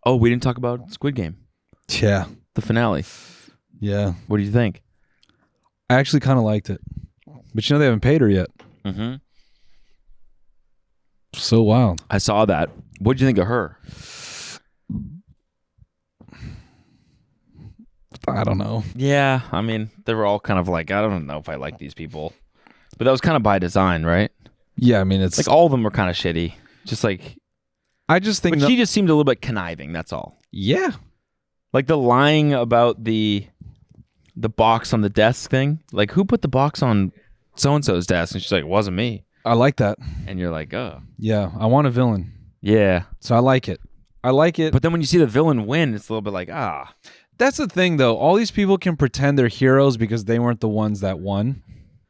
Oh, we didn't talk about Squid Game. Yeah. The finale. Yeah. What do you think? I actually kind of liked it. But they haven't paid her yet. Mm-hmm. So wild. I saw that. What did you think of her? I don't know. Yeah, I mean, they were all kind of like, I don't know if I like these people. But that was kind of by design, right? Yeah, I mean, it's... Like, all of them were kind of shitty. Just like... I just think... But she just seemed a little bit conniving, that's all. Yeah. Like the lying about the box on the desk thing. Like, who put the box on so-and-so's desk? And she's like, it wasn't me. I like that. And you're like, oh. Yeah, I want a villain. Yeah. So I like it. But then when you see the villain win, it's a little bit like, That's the thing, though. All these people can pretend they're heroes because they weren't the ones that won.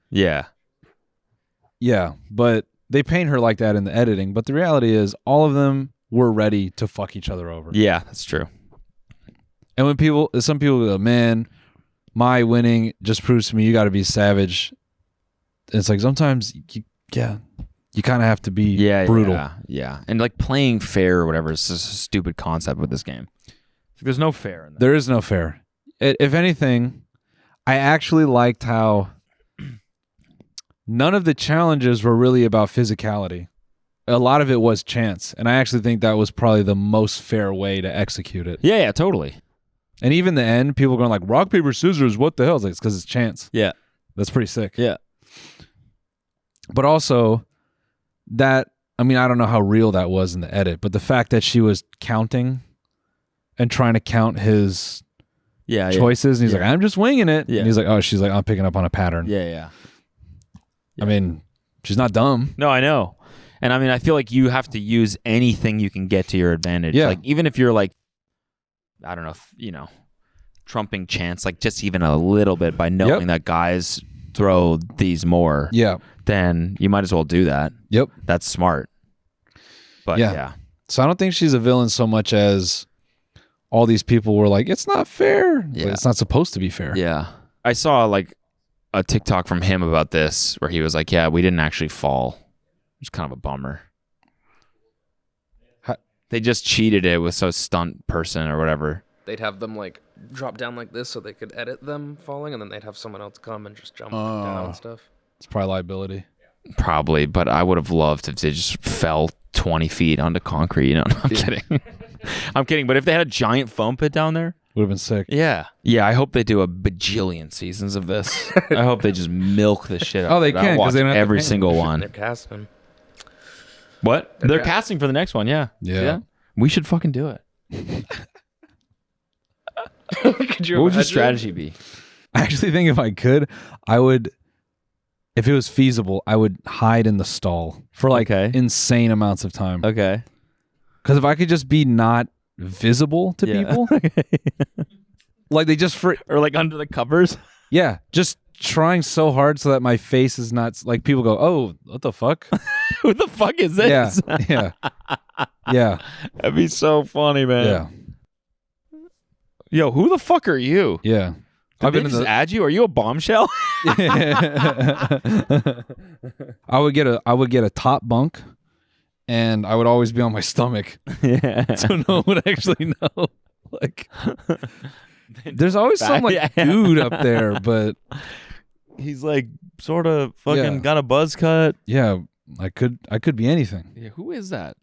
Yeah. Yeah, but they paint her like that in the editing. But the reality is, all of them were ready to fuck each other over. Yeah, that's true. And when some people go, man, my winning just proves to me you got to be savage. It's like sometimes, you kind of have to be brutal. Yeah. And like playing fair or whatever is just a stupid concept with this game. There's no fair in that. There is no fair. If anything, I actually liked how none of the challenges were really about physicality. A lot of it was chance. And I actually think that was probably the most fair way to execute it. Yeah, totally. And even the end, people going like, rock, paper, scissors, what the hell? It's like, it's because it's chance. Yeah. That's pretty sick. Yeah. But also that, I mean, I don't know how real that was in the edit, but the fact that she was counting and trying to count his choices, and he's like, I'm just winging it. Yeah. And he's like, oh, she's like, I'm picking up on a pattern. Yeah. I mean, she's not dumb. No, I know. And I mean, I feel like you have to use anything you can get to your advantage. Yeah. Like, even if you're like, I don't know, trumping chance, like just even a little bit by knowing that guys throw these more. Yeah. Then you might as well do that. Yep. That's smart. But yeah. So I don't think she's a villain so much as all these people were like, it's not fair. Yeah. Like, it's not supposed to be fair. Yeah. I saw like a TikTok from him about this where he was like, yeah, we didn't actually fall. It's kind of a bummer. They just cheated it with some stunt person or whatever. They'd have them like drop down like this so they could edit them falling, and then they'd have someone else come and just jump down and stuff. It's probably liability. Probably, but I would have loved if they just fell 20 feet onto concrete. No, I'm kidding. I'm kidding. But if they had a giant foam pit down there, would have been sick. Yeah. I hope they do a bajillion seasons of this. I hope they just milk the shit out. Oh, they can because they don't have every single one. They're casting. What? They're casting for the next one. Yeah. We should fucking do it. What would your strategy be? I actually think if I could, I would. If it was feasible, I would hide in the stall for like insane amounts of time. Okay. Because if I could just be not visible to people, like they just or like under the covers. Yeah, just trying so hard so that my face is not like people go, oh, what the fuck? Who the fuck is this? Yeah. That'd be so funny, man. Yeah. Yo, who the fuck are you? Yeah. Did they just add you? Are you a bombshell? I would get a top bunk, and I would always be on my stomach. Yeah. So no one would actually know. Like, there's always some like dude up there, but he's like sort of fucking got a buzz cut. Yeah, I could be anything. Yeah, who is that?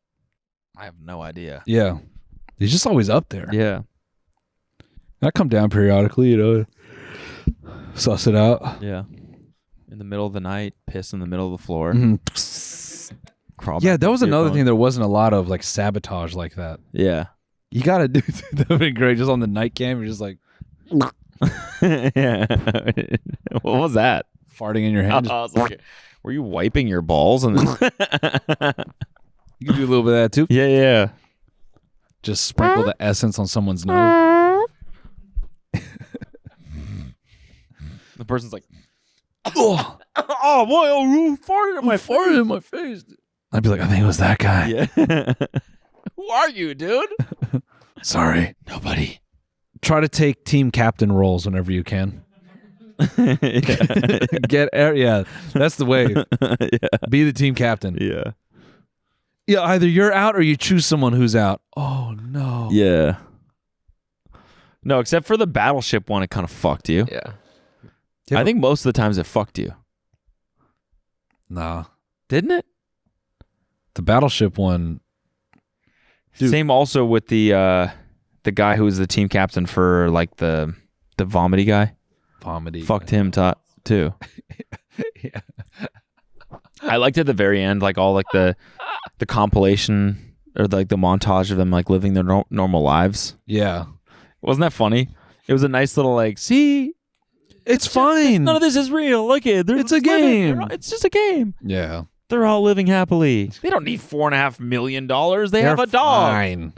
I have no idea. Yeah, he's just always up there. Yeah. I come down periodically, suss it out. Yeah. In the middle of the night, piss in the middle of the floor. Mm-hmm. Crawl yeah, that was another thing. There wasn't a lot of like sabotage like that. Yeah. You gotta do that. Would be great. Just on the night cam, you're just like, yeah. What was that? Farting in your hand. Were you wiping your balls? And then you can do a little bit of that too. Yeah. Just sprinkle the essence on someone's nose. The person's like, oh boy, you farted in my face. I'd be like, I think it was that guy. Yeah. Who are you, dude? Sorry. Nobody. Try to take team captain roles whenever you can. Yeah, that's the way. Yeah. Be the team captain. Yeah. Yeah, either you're out or you choose someone who's out. Oh no. Yeah. No, except for the battleship one, it kind of fucked you. Yeah. I think most of the times it fucked you. Nah. Didn't it? The battleship one. Dude. Same also with the guy who was the team captain for like the vomity guy. Vomity. Fucked him too. Yeah. I liked at the very end, like all like the compilation or like the montage of them like living their normal lives. Yeah. Wasn't that funny? It was a nice little like, see, it's fine. None of this is real. Look at it. It's a game. It's just a game. Yeah. They're all living happily. They don't need $4.5 million. They have a dog. Fine.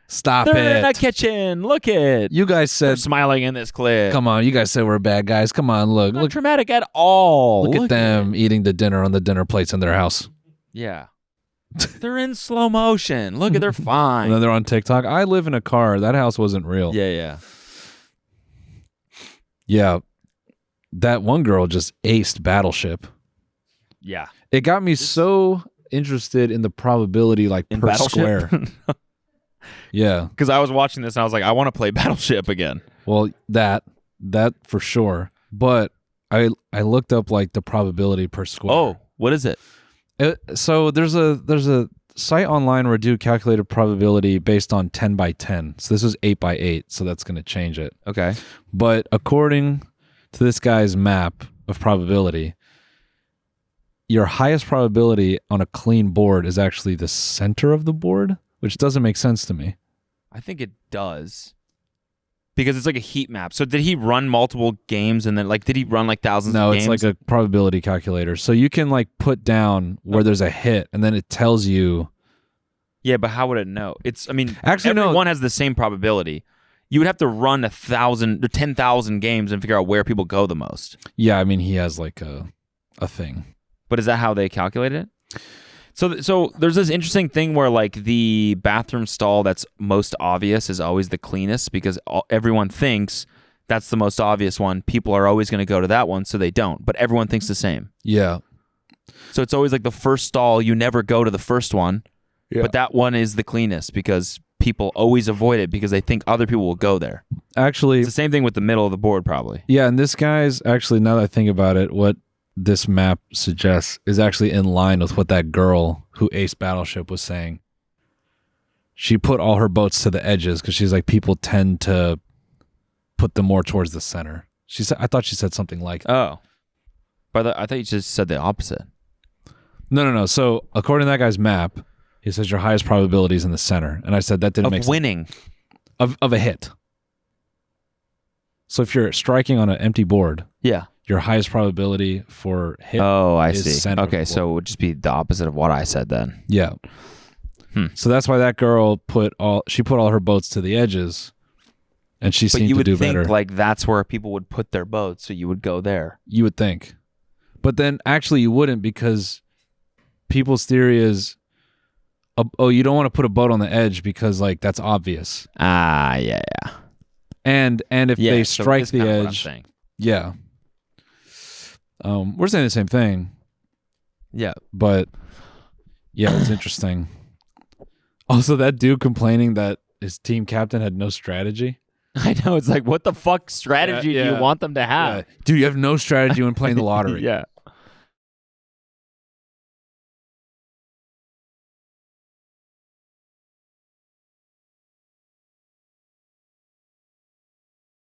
Stop They're it. in a kitchen. Look at. You guys They're said smiling in this clip. come on, you guys said we're bad guys. Come on, look. Not Look traumatic at all. at them eating the dinner on the dinner plates in their house. Yeah. They're in slow motion. Look at they're fine. And then they're on TikTok. I live in a car. That house wasn't real. Yeah. Yeah. That one girl just aced Battleship. Yeah. It got me so interested in the probability like In per Battleship? square. Yeah. Because I was watching this and I was like, I want to play Battleship again. Well, that for sure. But I looked up like the probability per square. Oh, what is it? So there's a site online where do calculated probability based on 10 by 10. So this was 8 by 8. So that's going to change it. Okay. But according to this guy's map of probability, your highest probability on a clean board is actually the center of the board, which doesn't make sense to me. I think it does. Because it's like a heat map. So did he run multiple games and then like did he run like thousands No, of games? it's like a probability calculator. So you can like put down where there's a hit and then it tells you. Yeah, but how would it know? It's Actually, everyone has the same probability. You would have to run 1,000 or 10,000 games and figure out where people go the most. Yeah, I mean he has like a thing. But is that how they calculated it? So there's this interesting thing where like the bathroom stall that's most obvious is always the cleanest because everyone thinks that's the most obvious one. People are always going to go to that one, so they don't. But everyone thinks the same. Yeah. So it's always like the first stall. You never go to the first one, Yeah. but that one is the cleanest because people always avoid it because they think other people will go there. Actually, It's the same thing with the middle of the board, probably. yeah, and this guy's actually, now that I think about it, what this map suggests is actually in line with what that girl who aced Battleship was saying. She put all her boats to the edges because she's like, people tend to put them more towards the center. She said, I thought she said something like, Oh. But I thought you just said the opposite. no. So according to that guy's map, he says your highest probability is in the center. And I said that didn't make Of sense. winning. Of a hit. So if you're striking on an empty board, Yeah. your highest probability for hit. Oh, I is see. center of Okay, the so it would just be the opposite of what I said then. Yeah. So that's why that girl put all her boats to the edges, and she But seemed you to would do think better. like that's where people would put their boats, so you would go there. You would think, but then actually you wouldn't because people's theory is, oh, you don't want to put a boat on the edge because like that's obvious, Ah, yeah. and if Yeah, they so strike it's the kinda what I'm edge, saying. yeah. We're saying the same thing, Yeah. but yeah, it's interesting. Also, that dude complaining that his team captain had no strategy. I know. It's like, what the fuck strategy do you want them to have? Dude, you have no strategy when playing the lottery. Yeah.